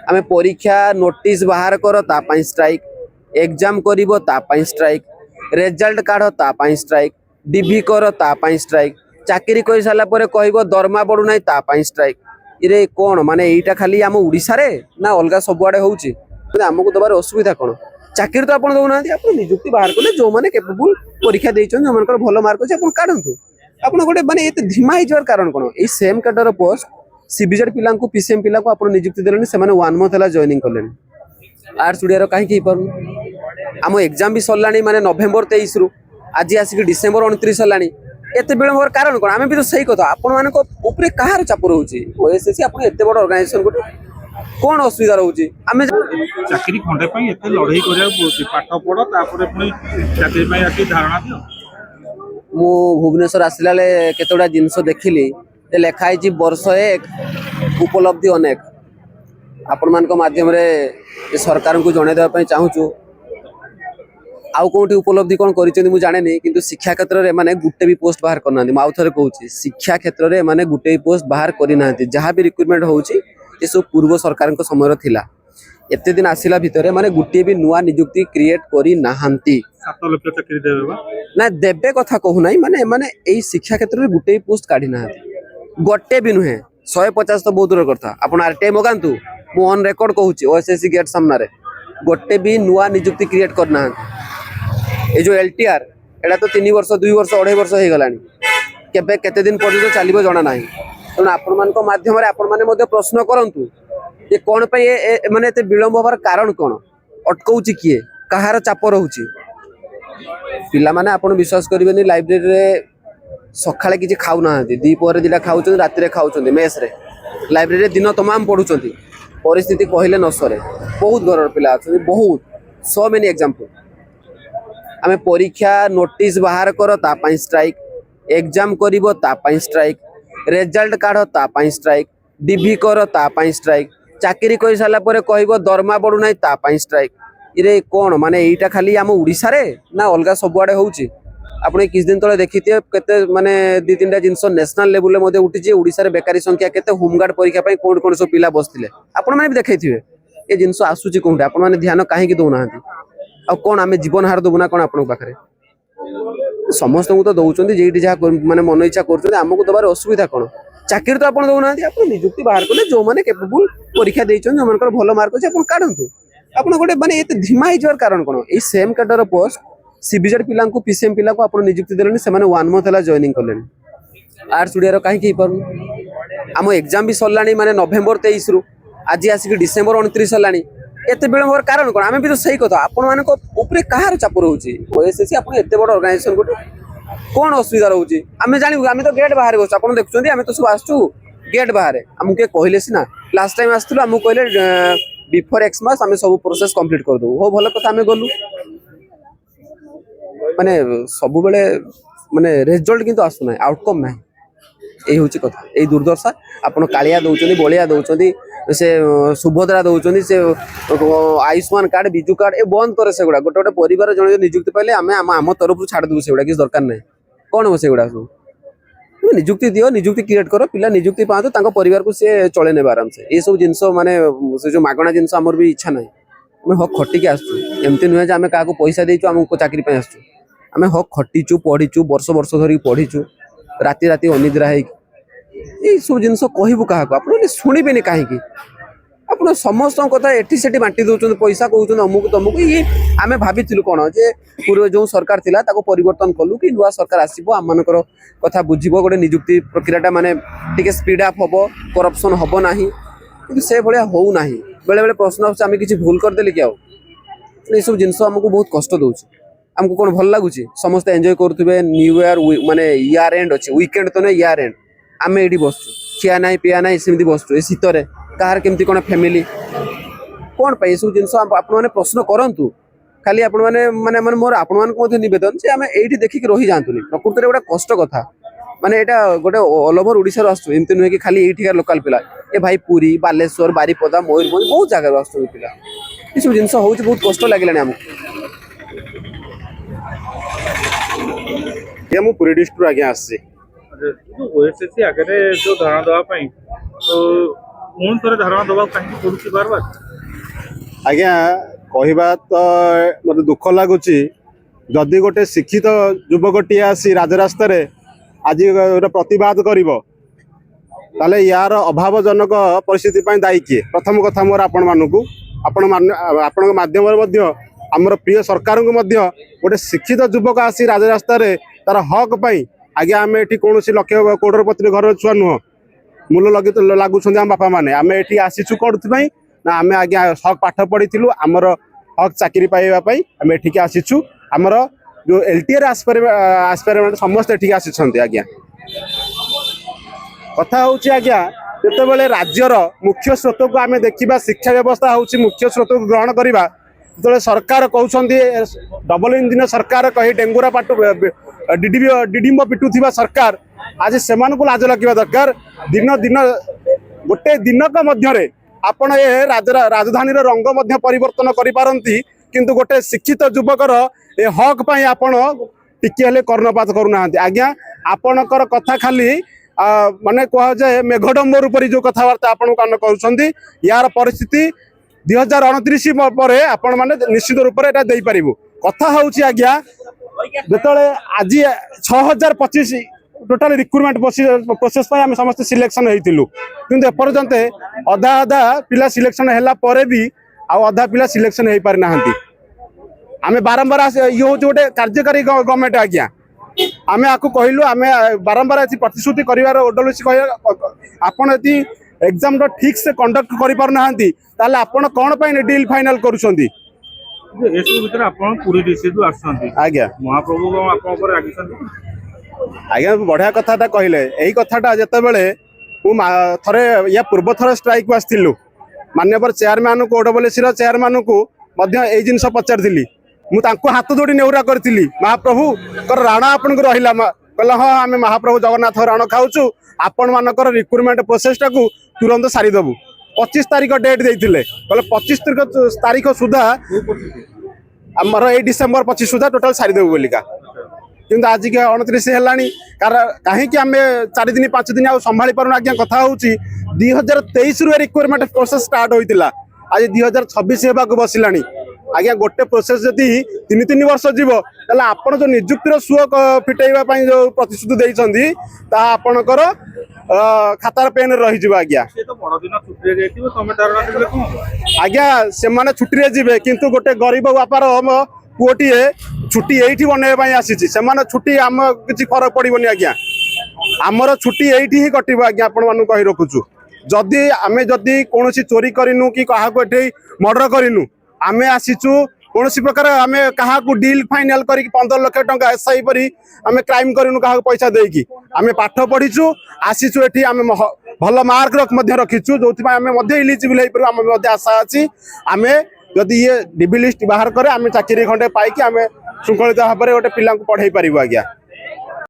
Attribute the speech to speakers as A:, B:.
A: आमे परीक्षा नोटिस बाहर कर तापाई स्ट्राइक एग्जाम करिवो तापाई स्ट्राइक रिजल्ट काढ तापाई स्ट्राइक डीवी कर तापाई स्ट्राइक चाकरी कर सारा पर कहबो दरमा बढ़ू ना तापाई स्ट्राइक इरे कोन माने एटा खाली आम ओडिसा रे ना अलगा सबुआडे होउची आमको दबार असुविधा कोन चाकरी तो आपण दउना आपण नियुक्ति बाहर कले जो माने केपेबल परीक्षा देइछन जो मानकर भलो मार्क अछि आपण काढंतु आपण गोटे माने एते धीमा हिजर कारण कोन ए सेम कैडर पोस्ट सीबीजेड पिला को पीसीएम पिला को आपण नियुक्ति देलेनी से माने 1 मंथ हला जॉइनिंग करलेनी आर्ट्स उडिया रो काहे की परनु आम एग्जाम भी सरलानी माने नवेम्बर 23 रु आज आसिक डिसेंबर 29 हलानी एते विलंबर कारण कोन आमे भी तो सही कथा आपण माने को ऊपरे कहार चाप रहउची ओएसएससी आपण एते बड़ ऑर्गेनाइजेशन गोटे कोन असुविधा रहउची आमे
B: चाकरी खंडे पई एते लड़ाई करिया पड़ुची पाठ पढ़ तापरे पुनी चाकरी पई आकी धारणा दियो
A: मु भुवनेश्वर आसिलाले केतोडा जिंस देखिली ते लेखाई जी वर्ष एक उपलब्धि अनेक आपण मान को माध्यम रे सरकार को जणे देबा पई चाहूछु आउ कोठी उपलब्धि कोन करिसेंती मु जाने नहीं किंतु शिक्षा क्षेत्र रे माने गुटे भी पोस्ट बाहर करना माउ थरे कहूची शिक्षा क्षेत्र रे माने गुटे भी पोस्ट बाहर करि नांती जहां भी रिक्रूटमेंट होउची ए सब पूर्व सरकार को समय थिला एते दिन आसिला भितरे माने गुटे भी नुवा नियुक्ति क्रिएट करि नाहंती
B: 7 लाख चाकरी देबा
A: ना देबे कथा कहू नाही माने माने एई शिक्षा क्षेत्र रे गुटे भी पोस्ट काढी नाहंती गोटे भी नुहे 150 तो बहुत दूर करता आपण आरटीआई मगांतु मु ऑन रिकॉर्ड कहूची ओएसएससी गेट सामना रे गोटे भी नुवा नियुक्ति क्रिएट करना ये जो एलटीआर एटा तो 3 वर्ष 2 वर्ष 2.5 वर्ष हो गलानी केबे केते दिन पर्यंत चलिबो जणा नाही तेणु आपण मान को माध्यम रे आपण माने मध्ये प्रश्न करंतु ये कोन पे माने एते विलंब होबार कारण कोन अटकौची किए कहार चाप रहउची पिला माने आपण विश्वास करिवेनी लाइब्रेरी रे सखाळे किछि खाउ नाहंती दी पोरे दिला खाउचंदी राति रे खाउचंदी मेस रे लाइब्रेरी रे दिन तमाम पढुचंदी परिस्थिति कहले न सरे बहुत घर पिला अछंदी बहुत सो मेनी एग्जांपल आमे परीक्षा नोटिस बाहर कर तापाई स्ट्राइक एग्जाम करिवो तापाई स्ट्राइक रिजल्ट काढ तापाई स्ट्राइक डीवी कर तापाई स्ट्राइक चाकरी कर सारा पर कहबो दरमा बढ़ू ना तापाई स्ट्राइक इरे कोन माने एटा खाली आम ओडिसा रे ना अलगा सबुआडे होउची आपण किछ दिन तळे देखिते केते माने 2-3टा जिंस नेशनल लेवल ले मध्ये उठिची ओडिसा रे बेकारी संख्या केते होमगार्ड परीक्षा पई कोन कोन सब पिला बसथिले आपण माने भी देखैथिबे ए जिंस आसुची कोंडे आपण माने ध्यान काहे की दउ नाहंती आ कोन आमे जीवन हार दबुना कोन आपण पाखरे समस्त को तो दउचंदी जेठी जा माने मन इच्छा करचंदी हमको दबार असुविधा कोन चाकरी तो आपण दउना आपण नियुक्ति बाहर करले जो माने केपेबल परीक्षा देइचन जो मानकर भलो मार्क अछि आपण काढंतु आपण गोटे माने एते धीमा हिजर कारण कोन ए सेम कैडर पोस्ट सीबीजेड पिला को पीसीएम पिला को आपण नियुक्ति देलेनी से माने 1 मंथ हला जॉइनिंग करलेनी आर्ट्स उडिया रो काहे की परनु आम एग्जाम भी सरलानी माने नवेम्बर 23 रु आज आसिक डिसेंबर 29 हलानी एते विलंबर कारण कोन आमे भी तो सही कथा आपण माने को ऊपरे कहार चाप रहउची ओएसएससी आपण एते बड़ ऑर्गेनाइजेशन गोटे कोन असुविधा रहउची आमे जानि आमे तो गेट बाहर बस आपण देखुचंदी आमे तो सब आसचू गेट बाहर हमके कहले सिना लास्ट टाइम आस्तु हमको कहले बिफोर एक्स मास आमे सब प्रोसेस कंप्लीट कर दो हो भलो कथा आमे गलु माने सब बेले माने रिजल्ट किंतु आसु नाही आउटकम नाही ए होची कथा ए दुर्दशा आपण कालिया दउचंदी बलिया दउचंदी से सुभद्रा दउचंदी से आयुष्मान कार्ड बिजू कार्ड ए बंद करे से गुडा गोटे गोटे परिवार जण नियुक्ति पाइले आमे आम तरफ छाड़ दउ से गुडा किस दरकार नाही कोन हो से गुडा सब नियुक्ति दियो नियुक्ति क्रिएट करो पिला नियुक्ति पातो तांको परिवार को से चले ने आराम से ए सब जिंस माने से जो मागणा जिंस हमर भी इच्छा नाही हमें हक खटी के आसु एमती नुहे जे आमे काको पैसा देइचु हमको चाकरी पे आसु आमे हक खटीचु पढीचु वर्ष वर्ष धरी पढीचु राति राति अनिद्रा है ये सब जिनस कहबू क्या आपने शुणिबेनि कहीं आप समस्त कथा एटी सेठी बांटी दौरान पैसा कहते अमुक तमुक ये आम भाई कौन जे पूर्व जो सरकार थिला ताको परिवर्तन कलु कि नुआ सरकार आसो आम मान कथा बुझे गोटे नियुक्ति प्रक्रिया माने टिके स्पीड अप हम करप्शन हम ना कि से भाया हो ना बेले बेले प्रश्न आम किसी भूल करदेली कि ये सब जिनस आमको बहुत कष्ट दूसरी आमको कौन भल लगुच समस्त एंजॉय करुवे न्यू ईयर माने ईयर एंड अच्छे वीकेंड तो नहीं ईयर एंड आम ये बसचु खिया ना पिया ना सेमती बसचु ए शीतर कहार केमती कौन फैमिली कौन पे सब जिन आपने प्रश्न करूँ खाली आपण माने मोर आपण नवेदन से आम ये देखिक रही जातुनि प्रकृति गोटे कष्ट कथा माने यहाँ गोटे ऑल ओवर ओडिशा आसू एमती नुहे कि खाली ये लोकाल पिला ए भाई पुरी बालेश्वर बारिपदा मयूरभंज बहुत जगह आस पिला ये सब जिन हूँ बहुत कष्ट लगे आमको
B: पुरी डिस्ट्रिक्ट आज्ञा आसी ओएसएससी आगे जो धारणा देवाई तो ପୁଣି ଥରେ ଧାରଣା ଦେବାକୁ କାହିଁକି ପଡୁଛି ବାର ବାର?
C: ଆଜ୍ଞା କହିବା ତ ମୋତେ ଦୁଃଖ ଲାଗୁଛି ଯଦି ଗୋଟେ ଶିକ୍ଷିତ ଯୁବକଟିଏ ଆସି ରାଜରାସ୍ତାରେ ଆଜି ଗୋଟେ ପ୍ରତିବାଦ କରିବ ତାହେଲେ ୟାର ଅଭାବଜନକ ପରିସ୍ଥିତି ପାଇଁ ଦାୟୀ କିଏ? ପ୍ରଥମ କଥା ମୋର ଆପଣଙ୍କ ମାଧ୍ୟମରେ ମଧ୍ୟ ଆମର ପ୍ରିୟ ସରକାରଙ୍କୁ ମଧ୍ୟ ଗୋଟେ ଶିକ୍ଷିତ ଯୁବକ ଆସି ରାଜରାସ୍ତାରେ ତାର ହକ୍ ପାଇଁ ଆଜ୍ଞା ଆମେ ଏଠି କୌଣସି ଲକ୍ଷ କୋଟିପତି ଘରର ଛୁଆ ନୁହଁ, ମୂଲ ଲାଗୁଛନ୍ତି ଆମ ବାପା ମାନେ। ଆମେ ଏଠି ଆସିଛୁ କୋଉଥିପାଇଁ ନା ଆମେ ଆଜ୍ଞା ହକ୍ ପାଠ ପଢିଥିଲୁ, ଆମର ହକ୍ ଚାକିରି ପାଇବା ପାଇଁ ଆମେ ଏଠିକି ଆସିଛୁ। ଆମର ଯୋଉ LTR ଆସ୍ପାଇରମେଣ୍ଟ ସମସ୍ତେ ଏଠିକି ଆସିଛନ୍ତି ଆଜ୍ଞା। କଥା ହଉଛି ଆଜ୍ଞା ଯେତେବେଳେ ରାଜ୍ୟର ମୁଖ୍ୟ ସ୍ରୋତକୁ ଆମେ ଦେଖିବା, ଶିକ୍ଷା ବ୍ୟବସ୍ଥା ହଉଛି ମୁଖ୍ୟ ସ୍ରୋତକୁ ଗ୍ରହଣ କରିବା, ଯେତେବେଳେ ସରକାର କହୁଛନ୍ତି ଡବଲ ଇଞ୍ଜିନ ସରକାର କହି ଡେଙ୍ଗୁରା ଡିଡିମ୍ବ ପିଟୁଥିବା ସରକାର, ଆଜି ସେମାନଙ୍କୁ ଲାଜ ଲାଗିବା ଦରକାର। ଗୋଟେ ଦିନକ ମଧ୍ୟରେ ଆପଣ ଏ ରାଜଧାନୀର ରଙ୍ଗ ମଧ୍ୟ ପରିବର୍ତ୍ତନ କରିପାରନ୍ତି, କିନ୍ତୁ ଗୋଟେ ଶିକ୍ଷିତ ଯୁବକର ଏ ହକ୍ ପାଇଁ ଆପଣ ଟିକେ ହେଲେ କର୍ଣ୍ଣପାତ କରୁନାହାନ୍ତି ଆଜ୍ଞା। ଆପଣଙ୍କର କଥା ଖାଲି ମାନେ କୁହାଯାଏ ମେଘଡମ୍ବର ଉପରେ ଯୋଉ କଥାବାର୍ତ୍ତା ଆପଣ କାନ କରୁଛନ୍ତି, ୟାର ପରିସ୍ଥିତି 2029 ପରେ ଆପଣ ମାନେ ନିଶ୍ଚିତ ରୂପରେ ଏଟା ଦେଇପାରିବୁ। କଥା ହଉଛି ଆଜ୍ଞା ଯେତେବେଳେ ଆଜି 6025 ଟୋଟାଲ ରିକ୍ରୁଟମେଣ୍ଟ ପ୍ରୋସେସ ପାଇଁ ଆମେ ସମସ୍ତେ ସିଲେକ୍ସନ ହେଇଥିଲୁ, କିନ୍ତୁ ଏପର୍ଯ୍ୟନ୍ତ ଅଧା ପିଲା ସିଲେକ୍ସନ ହେଲା ପରେ ବି ଆଉ ଅଧା ପିଲା ସିଲେକ୍ସନ ହେଇପାରି ନାହାନ୍ତି। ଆମେ ବାରମ୍ବାର ଇଏ ହଉଛି ଗୋଟେ କାର୍ଯ୍ୟକାରୀ ଗଭର୍ଣ୍ଣମେଣ୍ଟ ଆଜ୍ଞା। ଆମେ ଆକୁ କହିଲୁ, ଆମେ ବାରମ୍ବାର ଏଠି ପ୍ରତିଶ୍ରୁତି କରିବାର ଓଡଲସି କହିବା, ଆପଣ ଯଦି ଏକ୍ଜାମଟା ଠିକ ସେ କଣ୍ଡକ୍ଟ କରିପାରୁନାହାନ୍ତି ତାହେଲେ ଆପଣ କଣ ପାଇଁ ଡିଲ୍ ଫାଇନାଲ କରୁଛନ୍ତି?
B: ଏସବୁ ଭିତରେ ଆପଣ ପୁରୀ ଡିଷ୍ଟ୍ରିକ୍ଟରୁ ଆସୁଛନ୍ତି,
C: ଆଜ୍ଞା
B: ମହାପ୍ରଭୁ ଆପଣଙ୍କ ଉପରେ ରାଗିଛନ୍ତି?
C: ଆଜ୍ଞା ବଢିଆ କଥାଟା କହିଲେ। ଏଇ କଥାଟା ଯେତେବେଳେ ମୁଁ ଥରେ ୟା ପୂର୍ବ ଥର ଷ୍ଟ୍ରାଇକକୁ ଆସିଥିଲୁ, ମାନ୍ୟବର ଚେୟାରମ୍ୟାନଙ୍କୁ ଓଡବ୍ଲ୍ୟୁସିର ଚେୟାରମ୍ୟାନଙ୍କୁ ମଧ୍ୟ ଏଇ ଜିନିଷ ପଚାରିଥିଲି। ମୁଁ ତାଙ୍କୁ ହାତ ଯୋଡି ନେହୁରା କରିଥିଲି, ମହାପ୍ରଭୁଙ୍କର ରାଣ ଆପଣଙ୍କୁ ରହିଲା? କହିଲା ହଁ ଆମେ ମହାପ୍ରଭୁ ଜଗନ୍ନାଥ ରାଣ ଖାଉଛୁ, ଆପଣ ମାନଙ୍କର ରିକ୍ରୁଟମେଣ୍ଟ ପ୍ରୋସେସଟାକୁ ତୁରନ୍ତ ସାରିଦେବୁ। 25 ତାରିଖ ଡେଟ୍ ଦେଇଥିଲେ, କହିଲେ 25 ତାରିଖ ସୁଦ୍ଧା ଆମର ଏଇ ଡିସେମ୍ବର 25 ସୁଦ୍ଧା ଟୋଟାଲ ସାରିଦେବୁ ବୋଲିକା। କିନ୍ତୁ ଆଜିକି 29 ହେଲାଣି, କାହିଁକି ଆମେ 4 ଦିନ 5 ଦିନ ଆଉ ସମ୍ଭାଳି ପାରୁନୁ ଆଜ୍ଞା। କଥା ହଉଛି 2023ରୁ ରିକ୍ରୁଟମେଣ୍ଟ ପ୍ରୋସେସ ଷ୍ଟାର୍ଟ ହୋଇଥିଲା, ଆଜି 2026 ହେବାକୁ ବସିଲାଣି ଆଜ୍ଞା। ଗୋଟେ ପ୍ରୋସେସ ଯଦି 3 ବର୍ଷ ଯିବ ତାହେଲେ ଆପଣ ଯୋଉ ନିଯୁକ୍ତିର ସୁଅ ଫିଟେଇବା ପାଇଁ ଯୋଉ ପ୍ରତିଶ୍ରୁତି ଦେଇଛନ୍ତି ତାହା ଆପଣଙ୍କର ଖାତାର ପେନ୍ ରହିଯିବ ଆଜ୍ଞା। ଆଜ୍ଞା ସେମାନେ ଛୁଟିରେ ଯିବେ, କିନ୍ତୁ ଗୋଟେ ଗରିବ ବାପାର ପୁଅଟିଏ ଛୁଟି ଏଇଠି ବନେଇବା ପାଇଁ ଆସିଛି, ସେମାନେ ଛୁଟି ଆମ କିଛି ଫରକ ପଡିବନି ଆଜ୍ଞା। ଆମର ଛୁଟି ଏଇଠି ହିଁ କଟିବ ଆଜ୍ଞା। ଆପଣ ମାନଙ୍କୁ କହି ରଖୁଛୁ, ଯଦି କୌଣସି ଚୋରି କରିନୁ କି କାହାକୁ ଏଠି ମର୍ଡର କରିନୁ, ଆମେ ଆସିଛୁ କୌଣସି ପ୍ରକାର ଆମେ କାହାକୁ ଡିଲ୍ ଫାଇନାଲ କରିକି 15 ଲକ୍ଷ ଟଙ୍କା ଏସ୍ଆଇ ପରି ଆମେ କ୍ରାଇମ କରିନୁ କାହାକୁ ପଇସା ଦେଇକି। ଆମେ ପାଠ ପଢିଛୁ, ଆସିଛୁ ଏଠି, ଆମେ ଭଲ ମାର୍କ ମଧ୍ୟ ରଖିଛୁ, ଯୋଉଥିପାଇଁ ଆମେ ମଧ୍ୟ ଇଲିଜିବଲ ହେଇପାରିବୁ। ଆମ ମଧ୍ୟ ଆଶା ଅଛି ଆମେ ଯଦି ଇଏ ଡିବି ଲିଷ୍ଟ ବାହାର କରେ ଆମେ ଚାକିରି ଖଣ୍ଡେ ପାଇକି ଆମେ ଶୃଙ୍ଖଳିତ ଭାବରେ ଗୋଟେ ପିଲାଙ୍କୁ ପଢେଇ ପାରିବୁ ଆଜ୍ଞା।